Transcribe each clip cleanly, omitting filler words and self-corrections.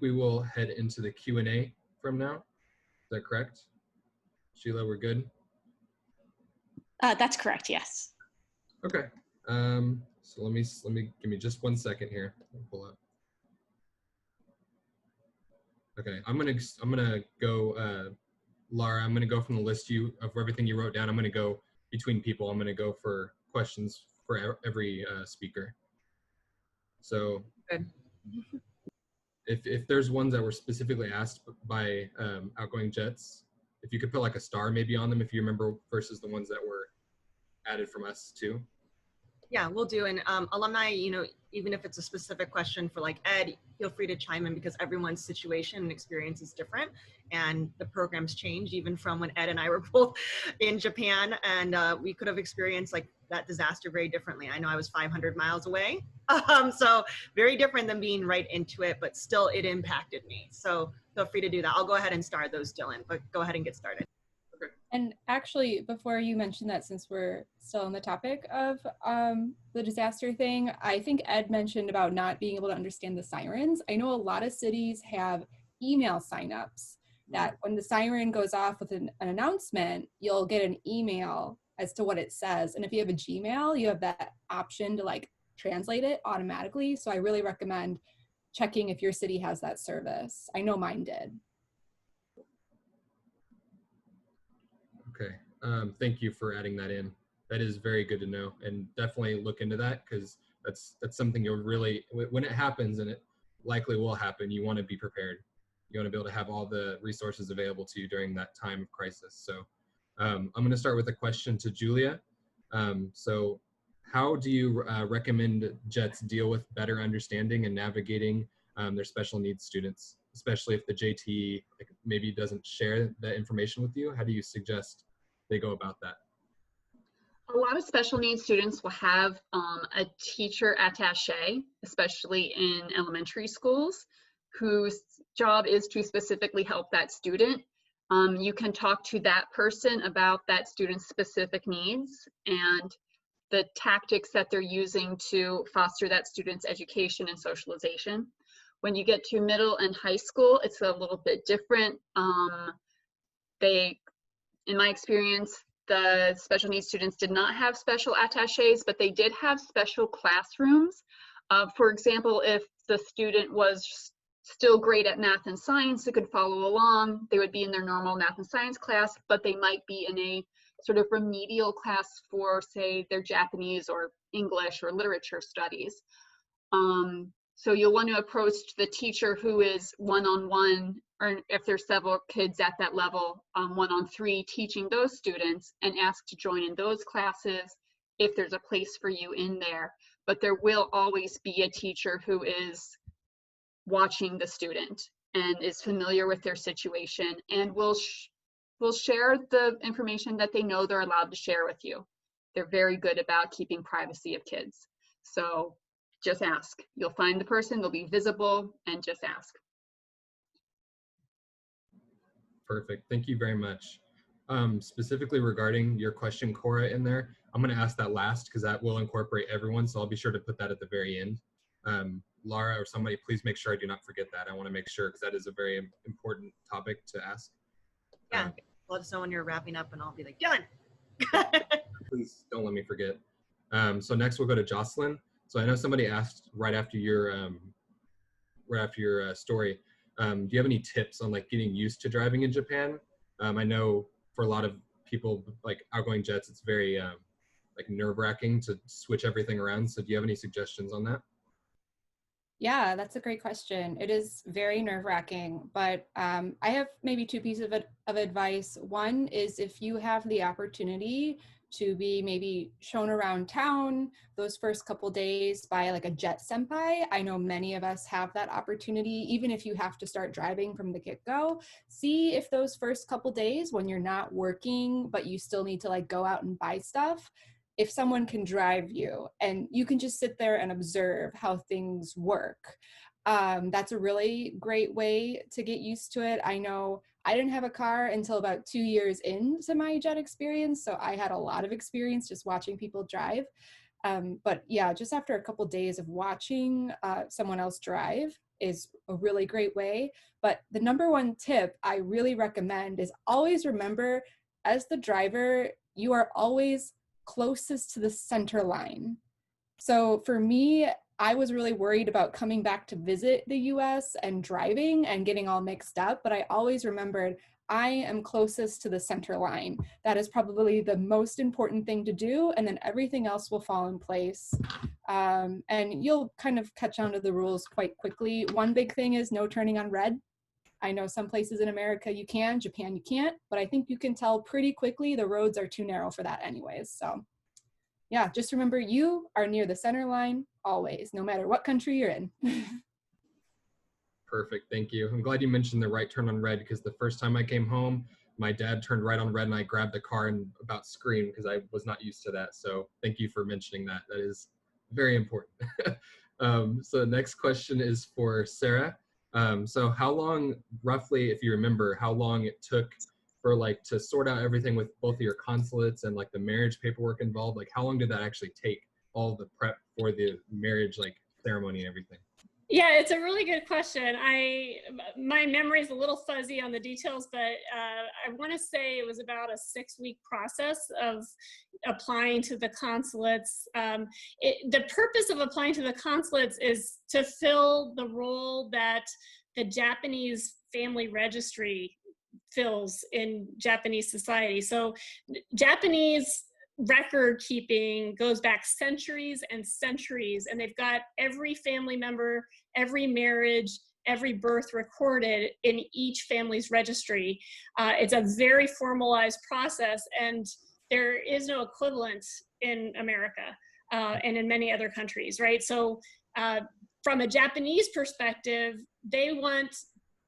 think we will head into the Q&A from now. Is that correct? Sheila, we're good? That's correct, yes. Okay. So let me give me just 1 second here. I'll pull up. Okay, I'm gonna go, Laura. I'm gonna go from the list of everything you wrote down. I'm gonna go between people. I'm gonna go for questions for every speaker. So Good. if there's ones that were specifically asked by outgoing Jets, if you could put like a star maybe on them if you remember versus the ones that were added from us too. Yeah, we'll do. And alumni, you know, even if it's a specific question for like Ed, feel free to chime in because everyone's situation and experience is different and the programs change even from when Ed and I were both in Japan, and we could have experienced like that disaster very differently. I know I was 500 miles away. So very different than being right into it, but still it impacted me. So feel free to do that. I'll go ahead and start those, Dylan, but go ahead and get started. And actually, before you mention that, since we're still on the topic of the disaster thing, I think Ed mentioned about not being able to understand the sirens. I know a lot of cities have email signups that when the siren goes off with an announcement, you'll get an email as to what it says. And if you have a Gmail, you have that option to like translate it automatically. So I really recommend checking if your city has that service. I know mine did. Okay, thank you for adding that in. That is very good to know, and definitely look into that because that's something you'll really, when it happens, and it likely will happen, you want to be prepared. You want to be able to have all the resources available to you during that time of crisis. So I'm going to start with a question to Julia. So how do you recommend Jets deal with better understanding and navigating their special needs students, especially if the JT maybe doesn't share that information with you? How do you suggest they go about that? A lot of special needs students will have a teacher attaché, especially in elementary schools, whose job is to specifically help that student. You can talk to that person about that student's specific needs and the tactics that they're using to foster that student's education and socialization. When you get to middle and high school, it's a little bit different. In my experience, the special needs students did not have special attachés, but they did have special classrooms. For example, if the student was still great at math and science, they could follow along. They would be in their normal math and science class, but they might be in a sort of remedial class for, say, their Japanese or English or literature studies. So you'll want to approach the teacher who is one-on-one, or if there's several kids at that level, 1-on-3 teaching those students, and ask to join in those classes if there's a place for you in there. But there will always be a teacher who is watching the student and is familiar with their situation and will share the information that they know they're allowed to share with you. They're very good about keeping privacy of kids. So just ask. You'll find the person, they'll be visible, and just ask. Perfect, thank you very much. Specifically regarding your question, Cora, in there, I'm gonna ask that last because that will incorporate everyone, so I'll be sure to put that at the very end. Laura or somebody, please make sure I do not forget that. I wanna make sure because that is a very important topic to ask. Yeah, let us know when you're wrapping up and I'll be like, done. Please don't let me forget. So next we'll go to Jocelyn. So I know somebody asked right after your story, do you have any tips on like getting used to driving in Japan? I know for a lot of people, like outgoing Jets, it's very like nerve-wracking to switch everything around. So do you have any suggestions on that? Yeah, that's a great question. It is very nerve-wracking, but I have maybe two pieces of advice. One is if you have the opportunity to be maybe shown around town those first couple days by like a jet senpai. I know many of us have that opportunity, even if you have to start driving from the get-go. See if those first couple days when you're not working, but you still need to like go out and buy stuff, if someone can drive you and you can just sit there and observe how things work. That's a really great way to get used to it. I know I didn't have a car until about 2 years into my jet experience, so I had a lot of experience just watching people drive. But yeah, just after a couple days of watching someone else drive is a really great way. But the number one tip I really recommend is always remember, as the driver, you are always closest to the center line. So for me, I was really worried about coming back to visit the US and driving and getting all mixed up, but I always remembered I am closest to the center line. That is probably the most important thing to do, and then everything else will fall in place. And you'll kind of catch on to the rules quite quickly. One big thing is no turning on red. I know some places in America you can, Japan you can't, but I think you can tell pretty quickly the roads are too narrow for that anyways. So yeah, just remember you are near the center line always, no matter what country you're in. Perfect, thank you. I'm glad you mentioned the right turn on red, because the first time I came home, my dad turned right on red and I grabbed the car and about screamed because I was not used to that. So thank you for mentioning that. That is very important. So the next question is for Sarah. So how long, roughly, if you remember, how long it took for like to sort out everything with both of your consulates and like the marriage paperwork involved? Like how long did that actually take, all the prep for the marriage like ceremony and everything? Yeah, it's a really good question. My memory is a little fuzzy on the details, but I want to say it was about a 6-week process of applying to the consulates. The purpose of applying to the consulates is to fill the role that the Japanese family registry fills in Japanese society. So Japanese record keeping goes back centuries and centuries, and they've got every family member, every marriage, every birth recorded in each family's registry. It's a very formalized process, and there is no equivalent in America and in many other countries, right? So from a Japanese perspective, they want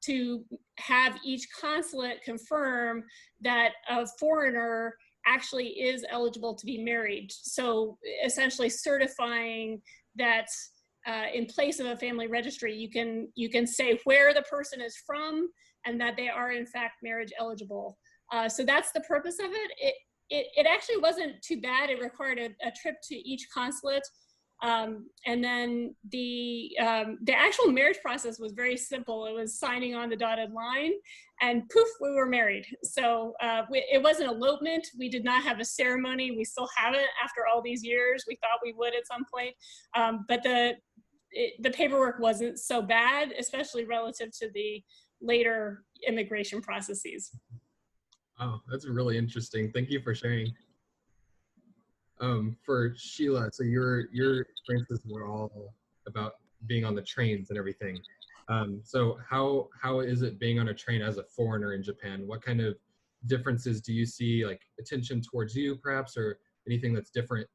to have each consulate confirm that a foreigner actually is eligible to be married. So essentially certifying that in place of a family registry, you can say where the person is from and that they are in fact marriage eligible. So that's the purpose of it. It actually wasn't too bad. It required a trip to each consulate. And then the actual marriage process was very simple. It was signing on the dotted line, and poof, we were married. So it wasn't elopement. We did not have a ceremony. We still haven't after all these years. We thought we would at some point, but the paperwork wasn't so bad, especially relative to the later immigration processes. Oh, that's really interesting. Thank you for sharing. For Sheila, so your experiences were all about being on the trains and everything. So how is it being on a train as a foreigner in Japan? What kind of differences do you see, like attention towards you perhaps, or anything that's different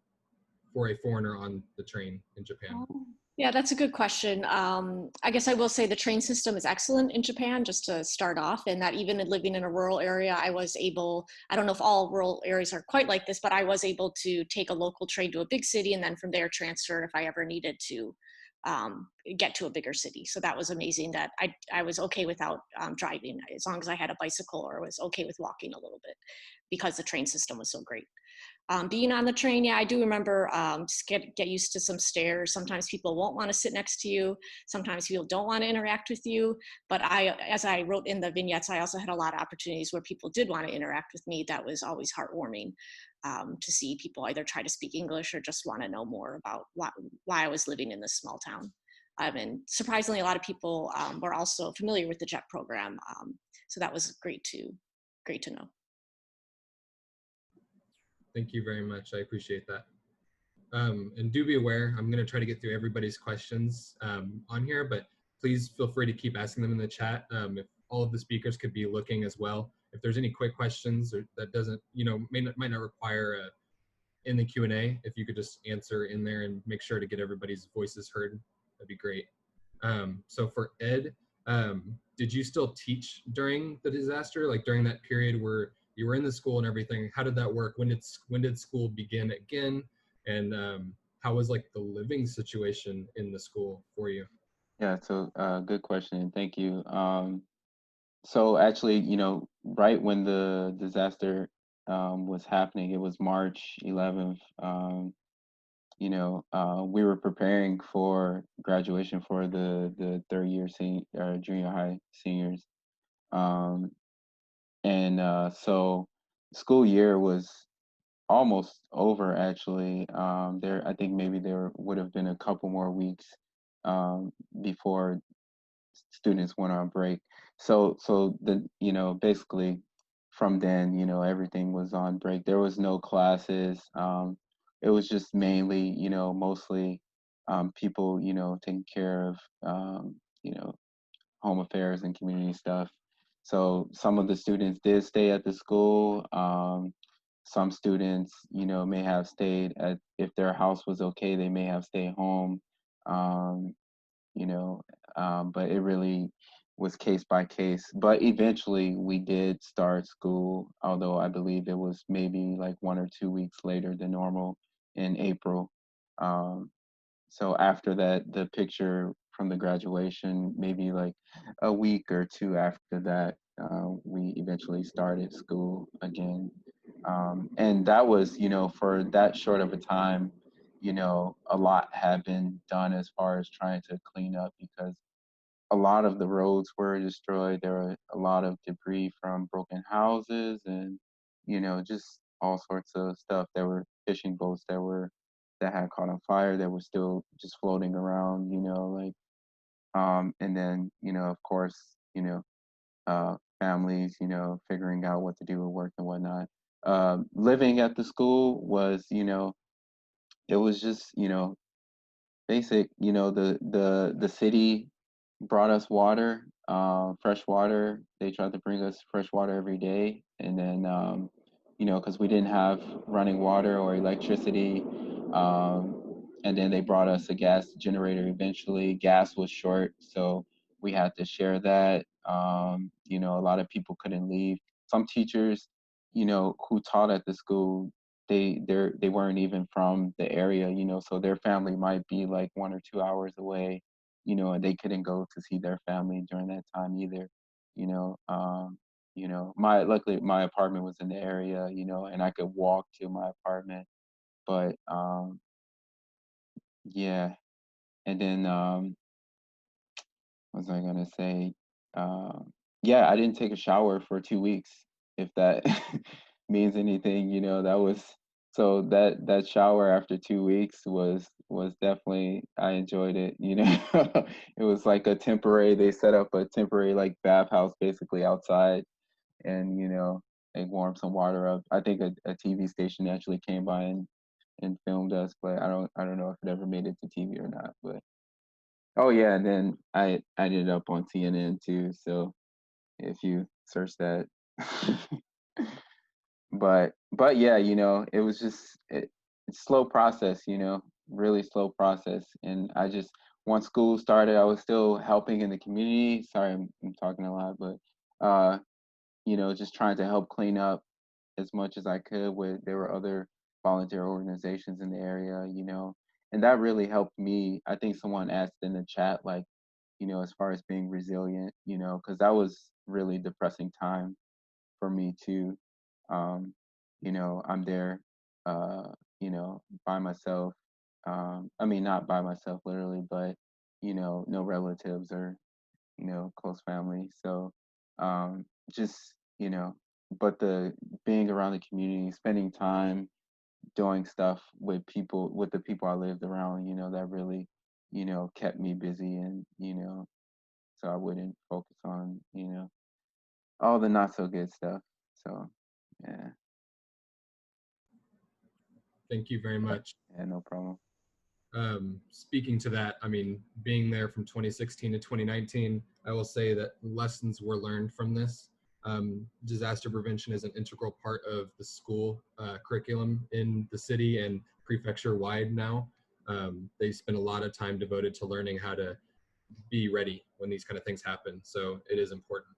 for a foreigner on the train in Japan? Yeah, that's a good question. I guess I will say the train system is excellent in Japan, just to start off, and that even living in a rural area, I was able, I don't know if all rural areas are quite like this, but I was able to take a local train to a big city and then from there transfer if I ever needed to get to a bigger city. So that was amazing that I was okay without driving, as long as I had a bicycle or was okay with walking a little bit, because the train system was so great. Being on the train, yeah, I do remember just get used to some stares. Sometimes people won't want to sit next to you. Sometimes people don't want to interact with you. But as I wrote in the vignettes, I also had a lot of opportunities where people did want to interact with me. That was always heartwarming to see people either try to speak English or just want to know more about why I was living in this small town. And surprisingly, a lot of people were also familiar with the JET program. So that was great to know. Thank you very much. I appreciate that. And do be aware, I'm going to try to get through everybody's questions on here, but please feel free to keep asking them in the chat. If all of the speakers could be looking as well. If there's any quick questions or that doesn't, might not require in the Q&A, if you could just answer in there and make sure to get everybody's voices heard, that'd be great. So for Ed, did you still teach during the disaster, like during that period where you were in the school and everything? How did that work? When did school begin again? And how was like the living situation in the school for you? Yeah, so good question. Thank you. So actually, right when the disaster was happening, it was March 11th. we were preparing for graduation for the third year junior high seniors. Um, and so school year was almost over actually. I think maybe there would have been a couple more weeks before students went on break. Basically from then, everything was on break. There was no classes. It was just mainly, mostly people, taking care of, you know, home affairs and community stuff. So some of the students did stay at the school. Some students, may have stayed if their house was okay, they may have stayed home. Um, you know, but it really was case by case. But eventually we did start school, although I believe it was maybe like 1 or 2 weeks later than normal in April. Um, so after that, the picture from the graduation, maybe like a week or two after that, we eventually started school again. And that was, for that short of a time, a lot had been done as far as trying to clean up because a lot of the roads were destroyed. There were a lot of debris from broken houses and, just all sorts of stuff. There were fishing boats that had caught on fire that were still just floating around, and then, of course, families, figuring out what to do with work and whatnot. Living at the school was, it was just, basic. The city brought us water, fresh water. They tried to bring us fresh water every day, and then because we didn't have running water or electricity, and then they brought us a gas generator. Eventually, gas was short, so we had to share that. A lot of people couldn't leave. Some teachers, who taught at the school, they weren't even from the area, so their family might be like 1 or 2 hours away, and they couldn't go to see their family during that time either. My luckily my apartment was in the area, and I could walk to my apartment. But yeah, and then what was I gonna say? Yeah, I didn't take a shower for 2 weeks, if that means anything. That was so that shower after 2 weeks was definitely, I enjoyed it. It was like a temporary. They set up a temporary like bathhouse basically outside, and they warmed some water up. I think a TV station actually came by and filmed us, but I don't know if it ever made it to TV or not, but. Oh yeah, and then I ended up on CNN too. So if you search that, but yeah, it was just it's slow process, really slow process. And I just once school started, I was still helping in the community. Sorry, I'm talking a lot, but just trying to help clean up as much as I could. There were other volunteer organizations in the area, and that really helped me. I think someone asked in the chat, like, as far as being resilient, because that was really depressing time for me too. Um, I'm there, by myself. I mean, not by myself literally, but no relatives or close family. So just but the being around the community, spending time doing stuff with the people I lived around, that really kept me busy, and so I wouldn't focus on all the not so good stuff. So yeah, Thank you very much. yeah, no problem. Speaking to that, I mean, being there from 2016 to 2019, I will say that lessons were learned from this. Disaster prevention is an integral part of the school curriculum in the city and prefecture wide now. They spend a lot of time devoted to learning how to be ready when these kind of things happen. So it is important.